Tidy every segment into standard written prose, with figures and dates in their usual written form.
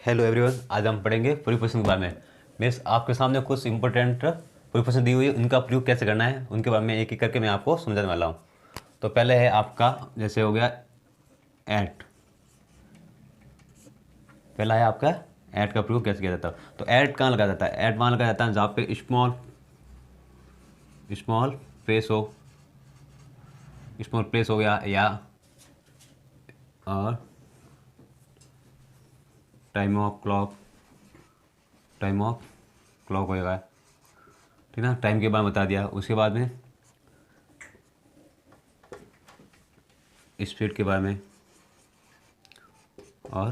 Hello everyone, आज हम पढ़ेंगे प्रीपोजिशन के बारे में। मेरे आपके सामने कुछ इंपॉर्टेंट प्रीपोजिशन दी हुई है, उनका प्रयोग कैसे करना है उनके बारे में एक एक करके मैं आपको समझाने वाला हूँ। तो पहले है आपका, जैसे हो गया एट। पहला है आपका एट का प्रयोग कैसे किया जाता है। तो एट कहाँ लगाया जाता है? एट वहाँ लगाया जाता है जहाँ पे स्मॉल स्मॉल प्लेस हो, स्मॉल प्लेस हो गया, या और टाइम ऑफ क्लॉक होएगा, ठीक ना। टाइम के बारे में बता दिया। उसके बाद में स्पीड के बारे में और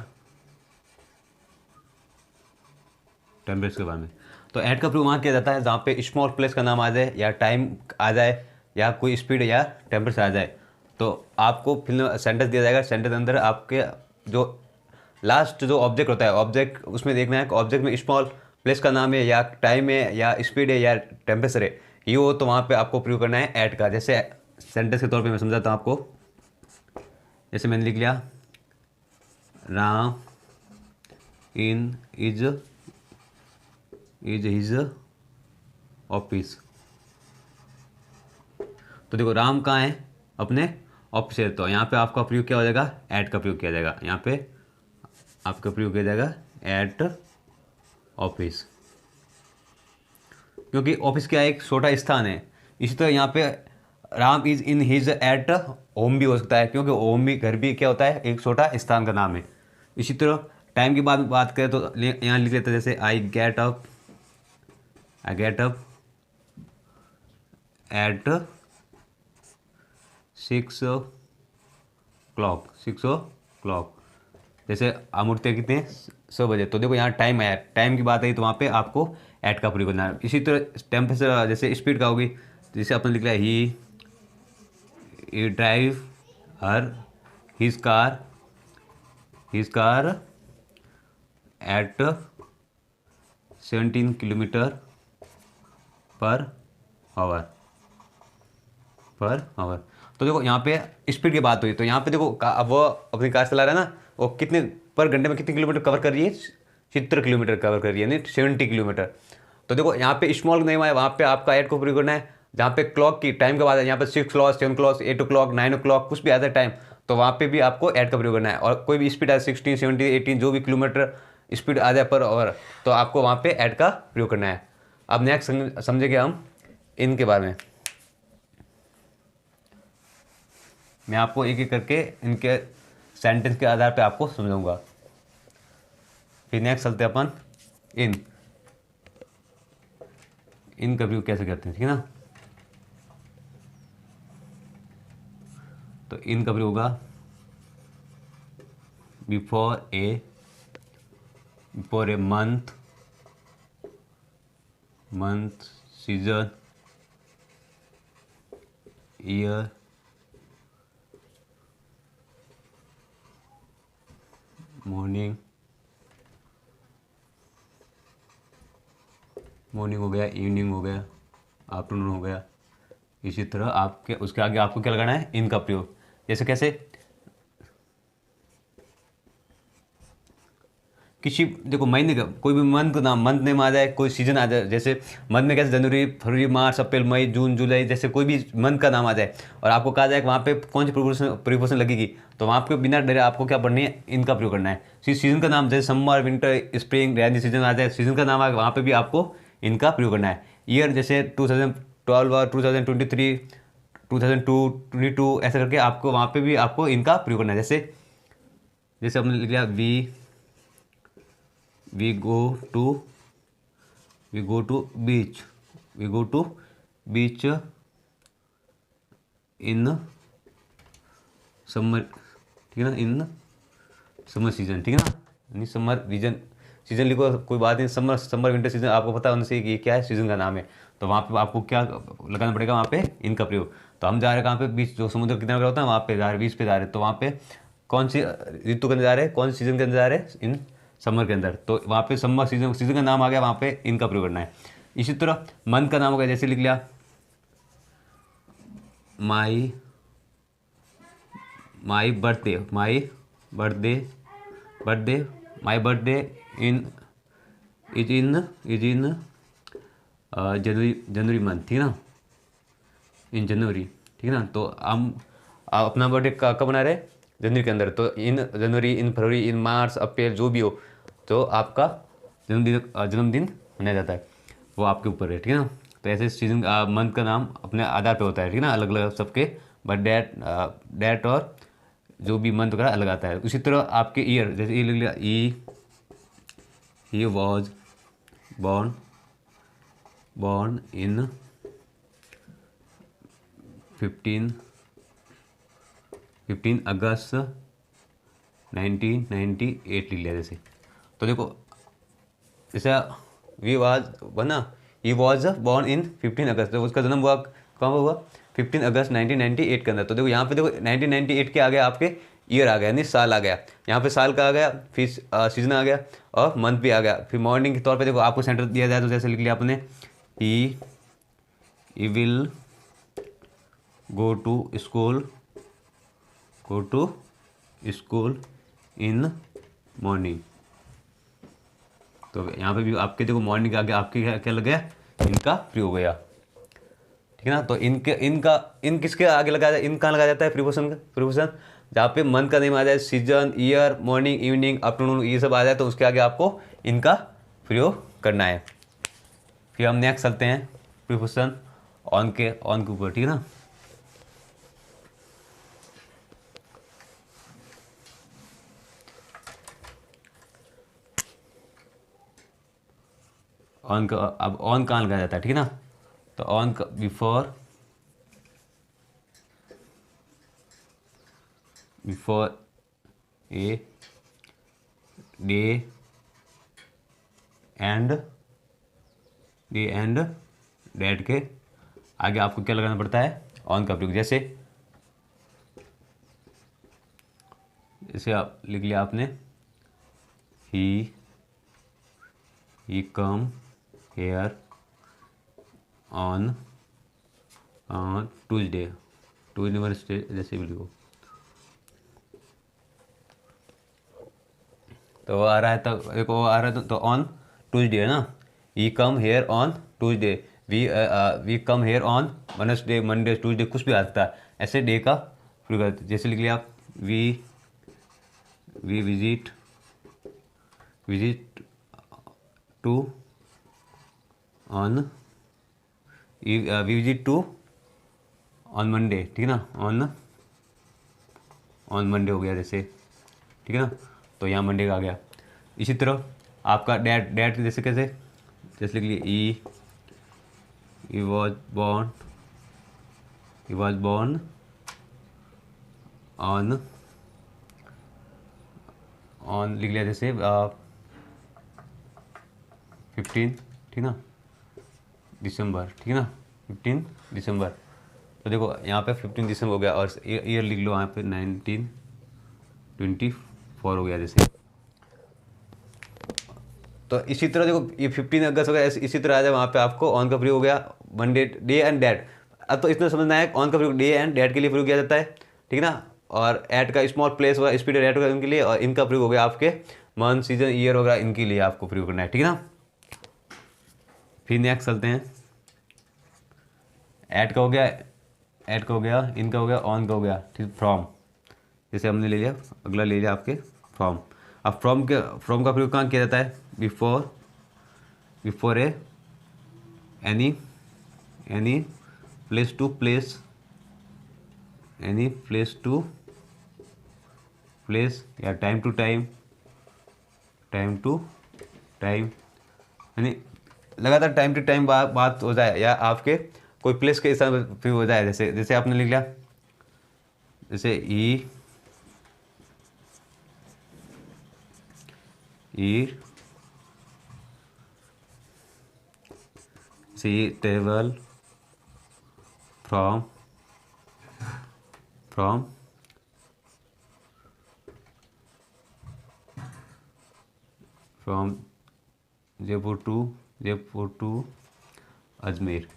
टेम्परेचर के बारे में। तो ऐड का प्रयोग वहाँ किया जाता है जहाँ पे स्मॉल प्लेस का नाम आ जाए, या टाइम आ जाए, या कोई स्पीड या टेम्परेचर आ जाए। तो आपको फिर सेंटेंस दिया जाएगा। सेंटेंस के अंदर आपके जो लास्ट जो ऑब्जेक्ट होता है, ऑब्जेक्ट उसमें देखना है कि ऑब्जेक्ट में स्मॉल प्लेस का नाम है, या टाइम है, या स्पीड है, या टेम्परेचर है, ये हो तो वहाँ पे आपको प्रयोग करना है ऐड का। जैसे सेंटेंस के तौर पे मैं समझाता हूँ आपको। जैसे मैंने लिख लिया, राम इन इज हिज ऑफिस। तो देखो, राम कहाँ है? अपने ऑफिस है। तो यहाँ पे आपका प्रयोग क्या हो जाएगा? ऐट का प्रयोग किया जाएगा। यहाँ पे आपका प्रयोग किया जाएगा एट ऑफिस, क्योंकि ऑफिस क्या है? एक छोटा स्थान है। इसी तरह यहाँ पे Ram is in his at home भी हो सकता है, क्योंकि होम भी, घर भी क्या होता है? एक छोटा स्थान का नाम है। इसी तरह टाइम की बात करें तो यहाँ लिख लेते हैं, जैसे I get up at 6 o'clock। जैसे हम उठते हैं कितने? 6 बजे। तो देखो यहाँ टाइम आया, टाइम की बात आई तो वहाँ पे आपको ऐट का प्रयोग करना है। इसी तरह टेम्परेचर, जैसे स्पीड का होगी, जैसे आपने लिख लिया he drive her his car at 17 kilometre per hour. तो देखो यहाँ पे स्पीड की बात हुई, तो यहाँ पे देखो अब वो अपनी कार चला रहा है ना, वो कितने पर घंटे में कितने किलोमीटर कवर कर रही है? 70 किलोमीटर कवर कर रही है, यानी 70 किलोमीटर। तो देखो यहाँ पे स्मॉल नहीं हुआ है, वहाँ पे आपका एट को प्रयोग करना है। जहाँ पे क्लॉक की टाइम का बात है, यहाँ पे 6 o'clock, 7 o'clock, 8 o'clock, 9 o'clock, कुछ भी आता है टाइम, तो वहाँ पे भी आपको ऐड का प्रयोग करना है। और कोई भी स्पीड आए 16, 17, 18, जो भी किलोमीटर स्पीड आ जाए पर आवर, तो आपको वहाँ पे ऐड का प्रयोग करना है। अब नेक्स्ट समझेंगे हम इनके बारे में। मैं आपको एक एक करके इनके सेंटेंस के आधार पे आपको समझाऊंगा। फिर नेक्स्ट चलते हैं अपन इन का प्रयोग कैसे करते हैं, ठीक है ना। तो इन का प्रयोग होगा before a month, season, year, morning हो गया, इवनिंग हो गया, आफ्टरनून हो गया। इसी तरह आपके उसके आगे आपको क्या लगाना है? इनका प्रयोग। जैसे कैसे? किसी, देखो महीने का कोई भी मंथ का नाम, मंथ नेम आ जाए, कोई सीजन आ जाए। जैसे मंथ में कैसे जनवरी, फरवरी, मार्च, अप्रैल, मई, जून, जुलाई, जैसे कोई भी मंथ का नाम आ जाए और आपको कहा जाए कि वहाँ पे कौन सी प्रीपोजिशन लगेगी, तो वहाँ पे बिना डरे आपको क्या पढ़नी है? इनका प्रयोग करना है। सीजन का नाम जैसे summer, winter, spring, rainy season आ जाए, सीजन का नाम आ, वहाँ पर भी आपको इनका प्रयोग करना है। ईयर जैसे 2012 और 2023, 2002, 22, ऐसा करके आपको वहाँ पे भी आपको इनका प्रयोग करना है। जैसे जैसे हमने लिख लिया we go to beach in summer, ठीक है ना, इन समर सीजन, ठीक है ना। यानी समर सीजन लिखो, कोई बात नहीं। समर विंटर सीजन आपको पता होने से ये क्या है? सीजन का नाम है। तो वहाँ पे आपको क्या लगाना पड़ेगा? वहाँ पे इनका प्रयोग। तो हम जा रहे हैं कहाँ पे? बीच, जो समुद्र किनारे होता है वहाँ पे जा रहे, बीच पे जा रहे, तो वहाँ पे कौन सी ऋतु के अंदर जा रहे हैं? कौन सी सीजन के अंदर जा रहे हैं? इन समर के अंदर। तो वहाँ पे समर सीजन का नाम आ गया, वहाँ पे इनका प्रयोग करना है। इसी तरह मंथ का नाम हो गया, जैसे लिख लिया my birthday my birthday in is in January month, ठीक है ना, इन जनवरी, ठीक है ना। तो हम आप अपना बर्थडे कब मना रहे हैं, जनवरी के अंदर। तो इन जनवरी, इन फरवरी, इन मार्च, अप्रैल, जो भी हो, तो आपका जन्मदिन मनाया जाता है, वो आपके ऊपर है, ठीक है ना। तो ऐसे सीजन मंथ का नाम अपने आधार पे होता है, ठीक है ना, अलग अलग सबके, बट डेट और जो भी मंथ वगैरह अलग आता है। उसी तरह आपके ईयर, जैसे ये लिख लिया, ही वॉज born in 15 अगस्त 1998 लिख लिया जैसे। तो देखो जैसे वी वाज बना, ही वॉज बॉर्न इन 15 अगस्त, तो उसका जन्म हुआ कहाँ हुआ, 15 अगस्त 1998 के अंदर। तो देखो यहाँ पे देखो 1998 के आ गया आपके ईयर आ गया, यानी साल आ गया, यहाँ पे साल का आ गया, फिर सीजन आ गया और मंथ भी आ गया। फिर मॉर्निंग के तौर पे देखो आपको सेंटर दिया जाए तो जैसे लिख लिया आपने, he will go to school in morning. तो यहाँ पे भी आपके देखो मॉर्निंग के आगे आपके क्या लग गया, इनका प्रयोग हो गया, ठीक है ना। तो इन किसके आगे लगाया जाए, इन कहाँ लगाया जाता है, प्रीपोजिशन जहाँ पे मंथ का नेम आ जाए, season, year, morning, evening, afternoon, ये सब आ जाए तो उसके आगे आपको इनका प्रयोग करना है। फिर हम नेक्स्ट चलते हैं प्रीपोजिशन ऑन के ऊपर, ठीक है ना। ऑन का अब ऑन कहाँ लगाया जाता है, ठीक है ना। तो ऑन का before a day and date के आगे आपको क्या लगाना पड़ता है, ऑन का प्रयोग। जैसे आप लिख लिया आपने, he come here on Tuesday Wednesday, जैसे भी लिखो। तो वो आ रहा है, तो देखो वो आ रहा है, तो ऑन ट्यूजडे है ना, he come here on Tuesday, we come here on Wednesday, Monday, Tuesday, कुछ भी आ सकता है, ऐसे डे का प्रयोग करते हैं। जैसे लिख लिया आप, we visit to on visit to on Monday, ठीक है ना, ऑन मंडे हो गया जैसे, ठीक है ना। तो यहाँ मंडे का आ गया। इसी तरह आपका डेट जैसे कैसे, जैसे लिख लिए, ही वॉज बॉर्न ऑन लिख लिया जैसे 15, ठीक ना, दिसंबर, ठीक है ना, 15 दिसंबर। तो देखो यहाँ पे 15 दिसंबर हो गया, और ईयर लिख लो यहाँ पे 1924 हो गया जैसे। तो इसी तरह देखो ये 15 अगस्त हो गया, इसी तरह आ जाए वहाँ पे आपको ऑन का प्रयोग हो गया, मंडे, डे एंड डेट। अब तो इतना समझना है, ऑन का प्रयोग डे एंड डेट के लिए प्रयोग किया जाता है, ठीक है ना, और एट का स्मॉल प्लेस होगा, स्पीड एट होगा उनके लिए, और इनका प्रयोग हो गया आपके मंथ, सीजन, ईयर वगैरह, इनके लिए आपको प्रयोग करना है, ठीक है ना। फिर नेक्स्ट चलते हैं, एट का हो गया, इनका हो गया, ऑन का हो गया, ठीक, फ्रॉम जैसे हमने ले लिया, अगला ले लिया आपके फ्रॉम। अब फ्रॉम का प्रयोग कहाँ किया जाता है, before any place to place या टाइम टू टाइम यानी लगातार टाइम टू टाइम बात हो जाए, या आपके कोई प्लेस के हिसाब से प्रयोग हो जाए। जैसे आपने लिख लिया, जैसे I travel from Jaipur to Ajmer.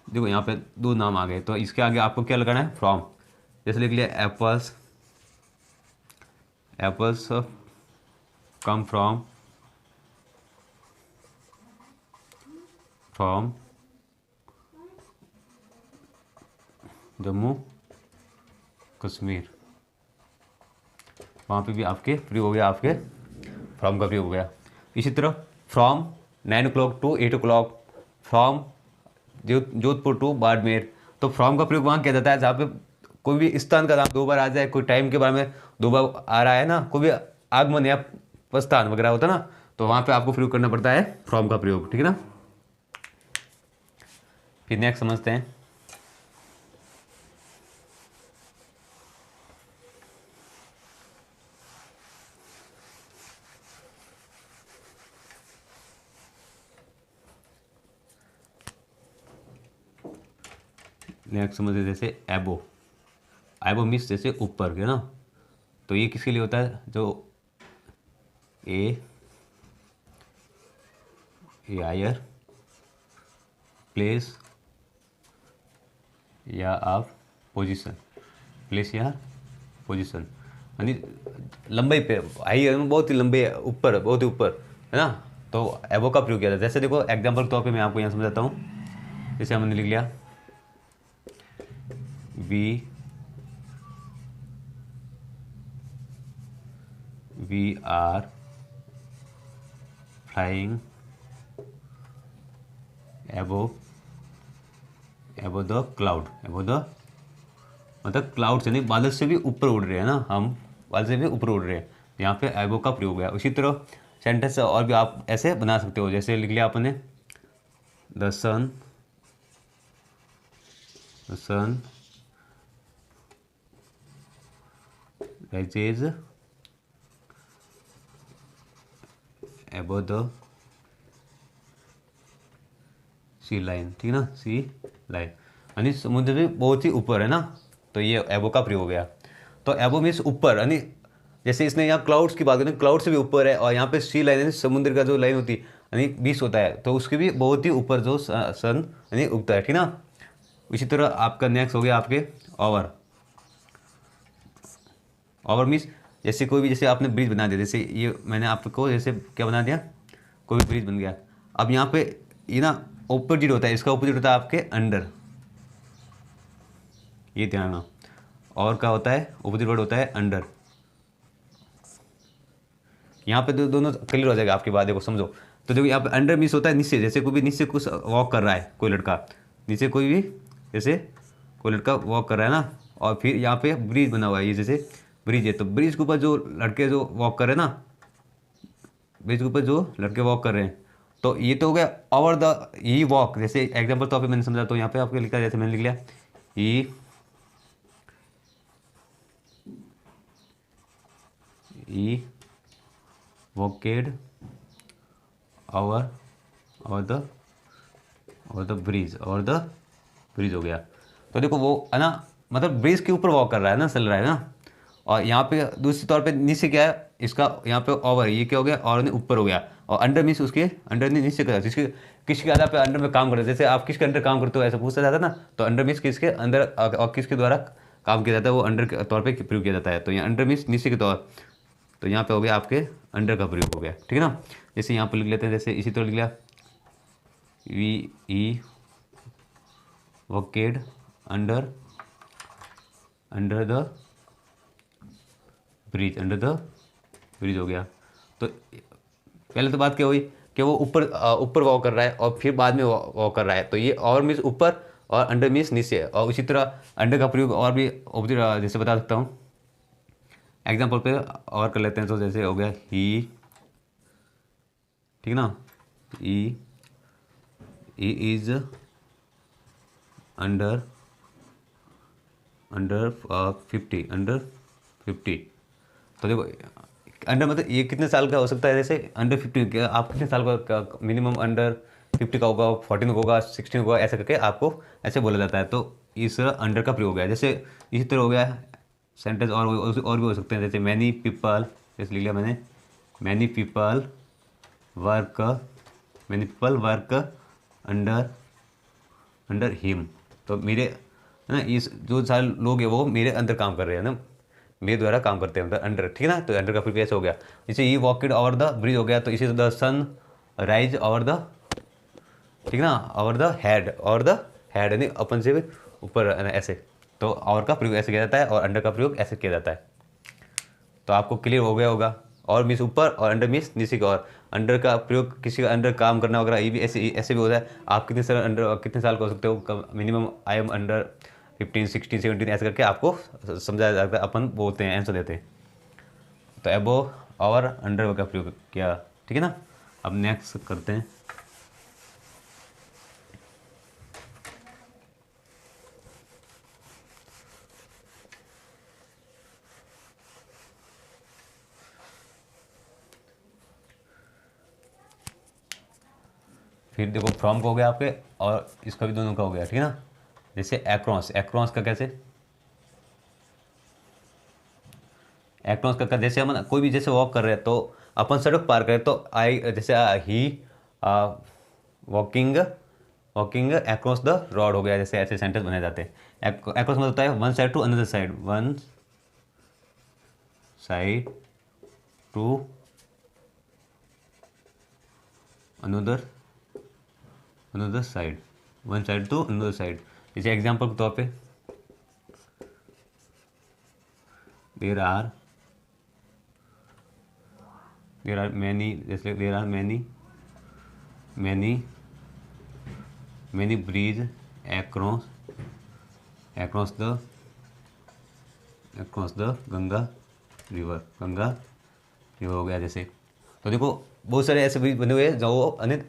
देखो यहाँ पे दो नाम आ गए, तो इसके आगे आपको क्या लगाना है, फ्रॉम। जैसे लिख लिया, apples come from from Jammu Kashmir, वहाँ पे भी आपके प्रयोग हो गया, आपके फ्रॉम का प्रयोग हो गया। इसी तरह from 9 o'clock to 8 o'clock, from Jodhpur to Barmer, तो फ्रॉम का प्रयोग वहाँ किया जाता है जहाँ पे कोई भी स्थान का नाम दो बार आ जाए, कोई टाइम के बारे में दो बार आ रहा है ना, कोई भी आगमन या प्रस्थान वगैरह होता है ना, तो वहाँ पे आपको प्रयोग करना पड़ता है फ्रॉम का प्रयोग, ठीक है ना। फिर नेक्स्ट समझते हैं। नेक्स्ट समझते जैसे एबो, एबो मीन्स जैसे ऊपर के ना, तो ये किसके लिए होता है, जो ए हायर प्लेस या आप पोजीशन, प्लेस या पोजीशन, यानी लंबाई पे, हाई बहुत ही लंबे ऊपर, बहुत ही ऊपर है ना, तो एबो का प्रयोग किया जाता है। जैसे देखो एग्जाम्पल के तौर पे मैं आपको यहाँ समझाता हूँ। जैसे हमने लिख लिया we are flying above the cloud, above the मतलब क्लाउड से नहीं, बादल से भी ऊपर उड़ रहे हैं ना, हम बादल से भी ऊपर उड़ रहे हैं, यहाँ पे एबो का प्रयोग है। उसी तरह सेंटेंस और भी आप ऐसे बना सकते हो। जैसे लिख लिया आपने the sun rises above the sea line, ठीक है ना, सी लाइन, यानी समुद्र भी बहुत ही ऊपर है ना, तो ये एबो का प्रयोग हो गया। तो एबो मीन्स ऊपर, यानी जैसे इसने यहाँ क्लाउड्स की बात करें, क्लाउड से भी ऊपर है, और यहाँ पे सी लाइन यानी समुद्र का जो लाइन होती है, यानी बीच होता है, तो उसके भी बहुत ही ऊपर जो सन यानी उगता है, ठीक ना। इसी तरह आपका नेक्स्ट हो गया आपके ओवर, ओवर मीन्स जैसे कोई भी, जैसे आपने ब्रिज बना दिया, जैसे ये मैंने आपको जैसे क्या बना दिया, कोई भी ब्रिज बन गया। अब यहाँ पे ये ना ऑपोजिट होता है, इसका ऑपोजिट होता है आपके अंडर, ये ध्यान रखना। और क्या होता है, ऑपोजिट वर्ड होता है अंडर। यहाँ पे दोनों क्लियर हो जाएगा आपकी बात, देखो समझो। तो देखो यहाँ पे अंडर मीन्स होता है नीचे, जैसे कोई भी नीचे कुछ वॉक कर रहा है, कोई लड़का नीचे, कोई भी जैसे कोई लड़का वॉक कर रहा है ना, और फिर यहाँ पे ब्रिज बना हुआ है, ये जैसे ब्रिज है, तो ब्रिज के ऊपर जो लड़के जो वॉक कर रहे हैं ना, ब्रिज के ऊपर जो लड़के वॉक कर रहे हैं, तो ये तो हो गया ओवर द ई वॉक। जैसे एग्जाम्पल तो मैंने समझा, तो यहाँ पे आपको लिखा है, जैसे मैंने लिख लिया I walked over the bridge, over the bridge हो गया। तो देखो वो है ना, मतलब ब्रिज के ऊपर वॉक कर रहा है ना, चल रहा है ना। और यहाँ पे दूसरी तौर पे नीचे क्या है इसका, यहाँ पे ओवर, ये क्या हो गया, और ऊपर हो गया, और अंडर मीन्स उसके अंडर नहीं नीचे का, जिसके किसके आधार पे अंडर में काम करते हैं, जैसे आप किसके अंडर काम करते हो ऐसा पूछा जाता है ना, तो अंडर मीन्स किसके अंदर और किसके द्वारा काम किया जाता है, वो अंडर के तौर पर प्रयोग किया जाता है। तो यहाँ अंडर मीन्स नीचे के तौर, तो यहाँ पे हो गया आपके अंडर का प्रयोग हो गया, ठीक है ना। जैसे यहाँ पर लिख लेते हैं, जैसे इसी तरह लिख लिया I walked under the bridge, under the bridge हो गया। तो पहले तो बात क्या हुई कि वो ऊपर वॉक कर रहा है, और फिर बाद में वॉक कर रहा है, तो ये और मीन्स ऊपर और अंडर मीन्स नीचे। और इसी तरह अंडर का प्रयोग और भी ऑपोजिट जैसे बता सकता हूँ, एग्जाम्पल पे और कर लेते हैं। तो जैसे हो गया ही, ठीक ना, ही इज अंडर 50। तो देखो अंडर मतलब ये कितने साल का हो सकता है, जैसे अंडर 50, आप कितने साल का मिनिमम अंडर 50 का होगा, 14 का होगा, 16 होगा, ऐसा करके आपको ऐसे बोला जाता है। तो इस अंडर का प्रयोग है। जैसे इसी तरह हो गया सेंटेंस और भी हो सकते हैं, जैसे मैनी पीपल, जैसे लिख लिया मैंने many people work under him. तो मेरे है ना, इस जो सारे लोग हैं वो मेरे अंदर काम कर रहे हैं ना, मेरे द्वारा काम करते हैं मतलब अंडर, ठीक है ना। तो अंडर का प्रयोग ऐसे हो गया। जैसे ये वॉकेड ओवर द ब्रिज हो गया, तो इसी the sun rise over the ठीक है ना, ओवर द हेड, और द हेड यानी अपन से भी ऊपर ऐसे, तो और का प्रयोग ऐसे किया जाता है और अंडर का प्रयोग ऐसे किया जाता है। तो आपको क्लियर हो गया होगा। और मीन्स ऊपर और अंडर मीन्स नीचे की ओर। अंडर का प्रयोग किसी का अंडर काम करना वगैरह, ये भी ऐसे ऐसे भी होता है। आप कितने साल का हो सकते हो, मिनिमम आई एम अंडर 15, 16, 17 ऐसे करके आपको समझाया जाता है, अपन बोलते हैं, आंसर देते हैं। तो एबो और अंडर का प्रयोग किया, ठीक है ना। अब नेक्स्ट करते हैं। फिर देखो फ्रॉम का हो गया आपके, और इसका भी दोनों का हो गया, ठीक है ना। जैसे एक्रॉस, एक्रॉस का कैसे, एक्रॉस का जैसे हम कोई भी जैसे वॉक कर रहे हैं तो अपन सड़क पार करें तो आई जैसे he walking walking across the road हो गया, जैसे ऐसे सेंटेंस बने जाते हैं। एक्रॉस मतलब होता है one side to another side, one side to another another side, one side to another side. जैसे एग्जांपल के तौर पे देर आर मैनी, जैसे there are many bridge across the Ganga river हो गया जैसे। तो देखो बहुत सारे ऐसे ब्रिज बने हुए हैं जो अनेक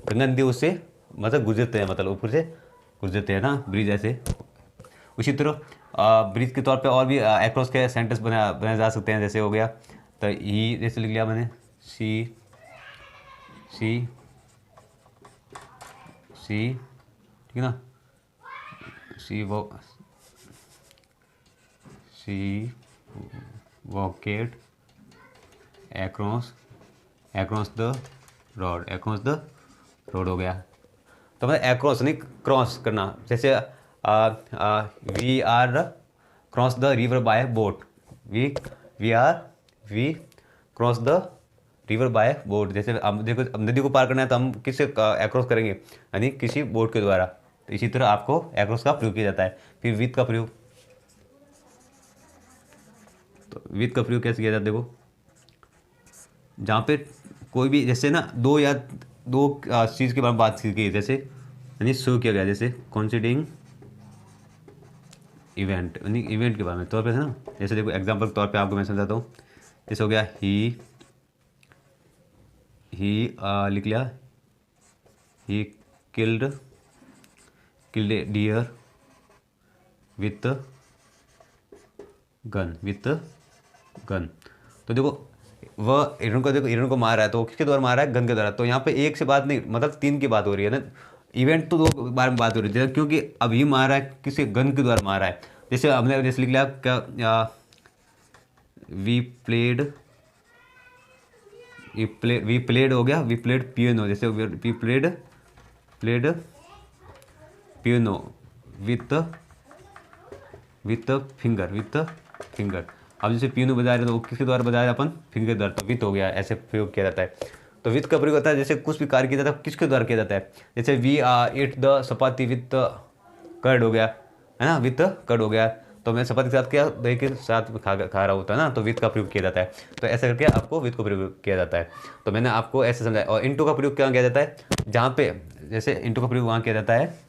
गंगा नदी उससे मतलब गुजरते हैं, मतलब ऊपर से गुजरते हैं ना ब्रिज ऐसे। उसी तरह ब्रिज के तौर पे और भी एक्रॉस के सेंटेंस बनाए जा सकते हैं। जैसे हो गया तो ई जैसे लिख लिया मैंने, सी सी सी, ठीक है ना, she walked across the road हो गया। तो मतलब एक्रॉस नहीं क्रॉस करना। जैसे we are cross the river by boat, we cross the river by boat. जैसे हम देखो अब नदी को पार करना है तो हम किससे एक्रॉस करेंगे, यानी किसी बोट के द्वारा। तो इसी तरह आपको एक्रॉस का प्रयोग किया जाता है। फिर विथ का प्रयोग, तो विथ का प्रयोग कैसे किया जाता है, देखो जहाँ पे कोई भी जैसे ना दो चीज़ के बारे में बात की, जैसे यानी शो किया गया, जैसे कॉन्सिडरिंग इवेंट, यानी इवेंट के बारे में तौर पे है ना। जैसे देखो एग्जांपल के तौर पे आपको मैं समझाता हूँ। जैसे हो गया ही लिख लिया, he killed a deer with gun. तो देखो वह हिरण को मार रहा है, तो किसके द्वारा मार रहा है, गन के द्वारा। तो यहाँ पे एक से बात नहीं, मतलब तीन की बात हो रही है ना। इवेंट तो दो बारे में बात हो रही है, क्योंकि अभी मार रहा है किसी गन के द्वारा मार रहा है। जैसे हमने जैसे लिख लिया क्या, वी प्लेड हो गया, वी प्लेड पियानो। जैसे we played piano with finger. अब जैसे पियानो बजा रहे तो वो किसके द्वारा बजाया, अपन फिंगर द्वारा, तो विथ हो गया, ऐसे प्रयोग किया जाता है। तो विथ का प्रयोग होता है जैसे कुछ भी कार्य किया जाता है किसके द्वारा किया जाता है। जैसे we eat the chapati with curd हो गया, है ना, विथ कर्ड हो गया। तो मैं चपाती के साथ क्या, दही के साथ खा रहा होता है ना, तो विथ का प्रयोग किया जाता है। तो ऐसा करके आपको विथ को प्रयोग किया जाता है। तो मैंने आपको ऐसे समझाया। और इंटू का प्रयोग क्या किया जाता है, जहाँ पे जैसे इंटू का प्रयोग वहाँ किया जाता है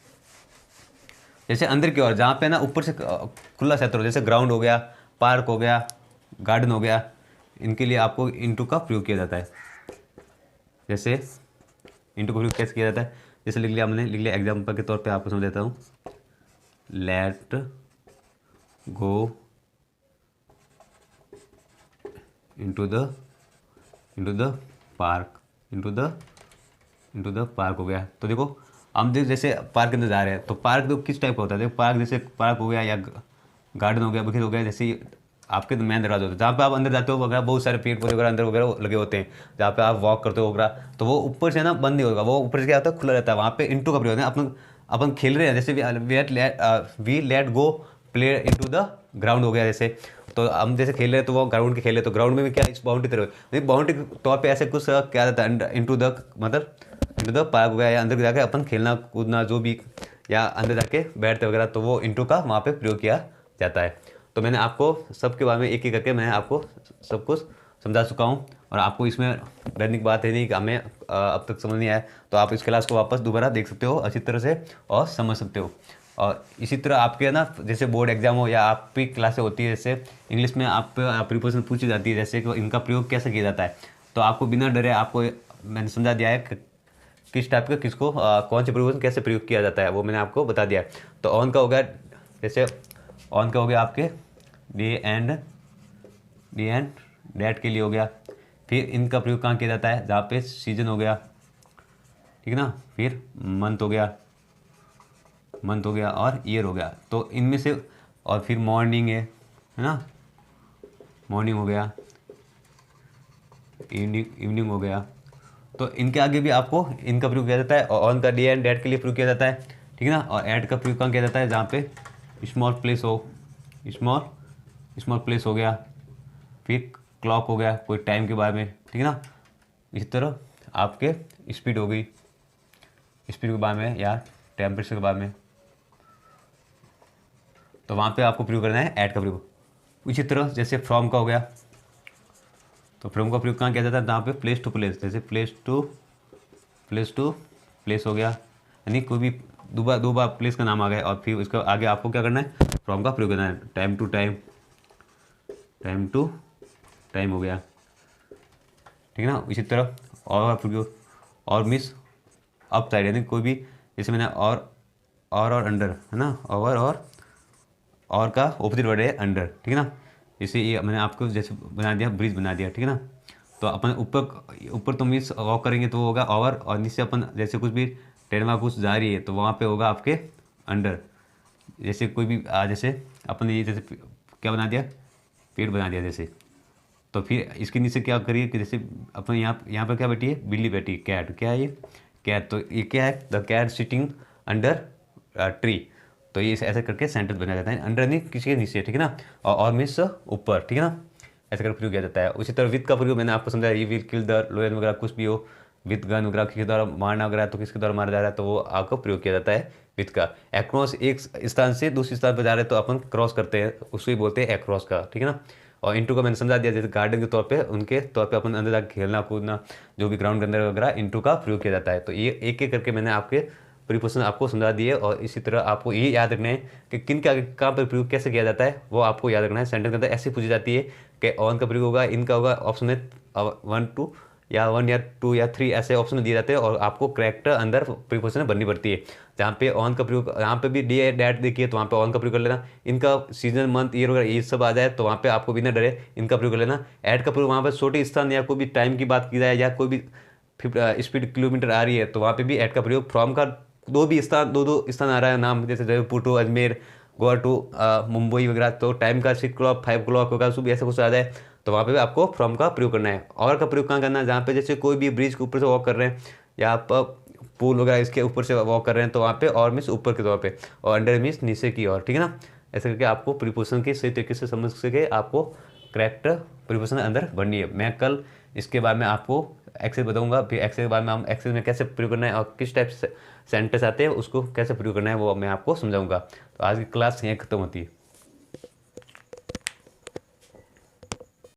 जैसे अंदर की ओर, जहाँ पे ना ऊपर से खुला क्षेत्र हो, जैसे ग्राउंड हो गया, पार्क हो गया, गार्डन हो गया, इनके लिए आपको इंटू का प्रयोग किया जाता है। जैसे इंटू का प्रयोग कैसे किया जाता है, जैसे लिख लिया एग्जाम्पल के तौर पे आपको समझ देता हूँ। Let go into the park हो गया। तो देखो हम जैसे पार्क के अंदर जा रहे हैं, तो पार्क तो किस टाइप का होता है, देखो पार्क जैसे पार्क हो गया या गार्डन हो गया, बगीचा हो गया, जैसे आपके मेन दरवाजा होता है जहाँ पे आप अंदर जाते हो वगैरह, बहुत सारे पेड़ पौधे वगैरह अंदर वगैरह लगे होते हैं, जहाँ पे आप वॉक करते हो वगैरह। तो वो ऊपर से ना बंद नहीं होगा, वो ऊपर से क्या होता है, खुला रहता है। वहाँ पे इंटू का प्रयोग है, अपन खेल रहे हैं, जैसे we let go play into the ground हो गया। जैसे तो हम जैसे खेल रहे हैं तो वो ग्राउंड के खेले, तो ग्राउंड में भी क्या इस बाउंड्री तरह बाउंड्री के तौर पे ऐसे कुछ क्या जाता है, इनटू द मतलब इंटू द पार्क हो गया, या अंदर जाके अपन खेलना कूदना जो भी, या अंदर जाके बैठते वगैरह, तो वो इंटू का वहाँ पे प्रयोग किया जाता है। तो मैंने आपको सबके बारे में एक एक करके मैं आपको सब कुछ समझा चुका हूँ, और आपको इसमें डरने की बात है नहीं कि हमें अब तक समझ नहीं आया, तो आप इस क्लास को वापस दोबारा देख सकते हो अच्छी तरह से और समझ सकते हो। और इसी तरह आपके ना जैसे बोर्ड एग्जाम हो या आपकी क्लासें होती है, जैसे इंग्लिश में आप प्रिपोजिशन पूछी जाती है, जैसे कि इनका प्रयोग कैसे किया जाता है, तो आपको बिना डरे आपको मैंने समझा दिया है कि किस टाइप का किसको कौन से प्रिपोजिशन कैसे प्रयोग किया जाता है, वो मैंने आपको बता दिया है। तो ऑन का हो गया, जैसे ऑन का हो गया आपके डे एंड डेट के लिए हो गया। फिर इनका प्रयोग कहाँ किया जाता है, जहाँ पे सीजन हो गया, ठीक है ना। फिर मंथ हो गया और ईयर हो गया। तो इनमें से, और फिर मॉर्निंग है ना, मॉर्निंग हो गया, इवनिंग हो गया। तो इनके आगे भी आपको इनका प्रयोग किया जाता है, और ऑन का डे एंड डेट के लिए प्रयोग किया जाता है, ठीक है ना। और ऐड का प्रयोग कहाँ किया जाता है, जहाँ पे स्मॉल प्लेस हो गया। फिर क्लॉक हो गया, कोई टाइम के बारे में, ठीक है ना। इसी तरह आपके स्पीड हो गई, स्पीड के बारे में या टेम्परेचर के बारे में, तो वहाँ पे आपको प्रयोग करना है ऐड का प्रयोग। इसी तरह जैसे फ्रॉम का हो गया, तो फ्रॉम का प्रयोग कहाँ किया जाता है, जहाँ पे प्लेस टू प्लेस, जैसे प्लेस टू प्लेस हो गया, यानी कोई भी दो बार प्लेस का नाम आ गया, और फिर उसका आगे आपको क्या करना है, फ्रॉम का प्रयोग करना है। टाइम टू टाइम हो गया, ठीक है ना। इसी तरह और प्रयोग, और मिस अप साइड, यानी कोई भी, जैसे मैंने और अंडर है ना, और का ऑपोजिट वर्ड है अंडर, ठीक है ना। जैसे ये मैंने आपको जैसे बना दिया, ब्रिज बना दिया, ठीक है ना। तो अपन ऊपर तो मीन्स वॉक करेंगे तो होगा ओवर, और नीचे अपन जैसे कुछ भी ट्रेन कुछ जा रही है तो वहाँ पे होगा आपके अंडर। जैसे कोई भी जैसे अपन ये जैसे क्या बना दिया, पेड़ बना दिया जैसे, तो फिर इसके नीचे क्या करिए कि जैसे अपन यहाँ पर क्या बैठी है, बिल्ली बैठी, कैट, क्या है ये, कैट। तो ये क्या है, the cat sitting under tree. तो ये ऐसे करके सेंटेंस बनाया जाता है, अंडर नहीं किसी के नीचे, ठीक है ना, और मीन्स ऊपर, ठीक है ना। ऐसे करके प्रयोग किया जाता है। उसी तरह विद का प्रयोग मैंने आपको समझाया, ये विल किल द लोयन वगैरह कुछ भी हो, विद गन वगैरह किसके द्वारा मारना वगैरह, तो किसके द्वारा मारा जा रहा है, तो वो आपको प्रयोग किया जाता है विद का। एक्रॉस, एक स्थान से दूसरे स्थान पर जा रहे हैं तो अपन क्रॉस करते हैं, उसको ही बोलते हैं एक्रॉस का, ठीक है ना। और इंटू का मैंने समझा दिया, जैसे गार्डन के तौर पे उनके तौर पे अपन अंदर जाकर खेलना कूदना, जो भी ग्राउंड के अंदर वगैरह इंटू का प्रयोग किया जाता है। तो ये एक एक करके मैंने आपके प्रीपोजिशन आपको समझा दिए, और इसी तरह आपको ये याद रखना है कि किन के आगे कहाँ पर प्रयोग कैसे किया जाता है, वो आपको याद रखना है। सेंटेंस के अंदर ऐसे पूछी जाती है कि ऑन का प्रयोग होगा, इनका होगा, ऑप्शन में 1 2 या 1 या 2 या 3 ऐसे ऑप्शन दिए जाते हैं, और आपको करेक्ट अंदर प्रीपोजिशन बननी पड़ती है। जहाँ पे ऑन का प्रयोग, यहाँ पे भी डे डेट देखिए तो वहाँ पे ऑन का प्रयोग कर लेना, इनका सीजन मंथ ईयर वगैरह ये सब आ जाए तो वहाँ पे आपको बिना डरे इनका प्रयोग कर लेना। ऐड का प्रयोग वहाँ पर छोटे स्थान या कोई भी टाइम की बात की जाए, या कोई भी स्पीड किलोमीटर आ रही है तो वहाँ पे भी ऐड का प्रयोग। फ्रॉम का दो स्थान आ रहा है नाम, जैसे जयपुर टू अजमेर, गोवा टू मुंबई वगैरह, तो टाइम का 6 o'clock 5 o'clock होगा, सुबह ऐसा कुछ आ जाए तो वहाँ पे भी आपको फ्रॉम का प्रयोग करना है। और का प्रयोग कहाँ करना है, जहाँ पे जैसे कोई भी ब्रिज के ऊपर से वॉक कर रहे हैं, या आप पुल वगैरह इसके ऊपर से वॉक कर रहे हैं, तो वहाँ पे और मीन्स ऊपर के तौर पे, और अंडर मीन्स नीचे की ओर, ठीक है ना। ऐसे करके आपको प्रीपोजिशन की सही तरीके से समझ सके, आपको करेक्ट प्रीपोजिशन अंदर बननी है। मैं कल इसके बारे में आपको एक्सेस बताऊंगा, फिर एक्सेस के बारे में हम एक्सेस में कैसे प्रयोग करना है और किस टाइप से सेंटेंस आते हैं उसको कैसे प्रयोग करना है वो मैं आपको समझाऊंगा। तो आज की क्लास यहीं खत्म होती है।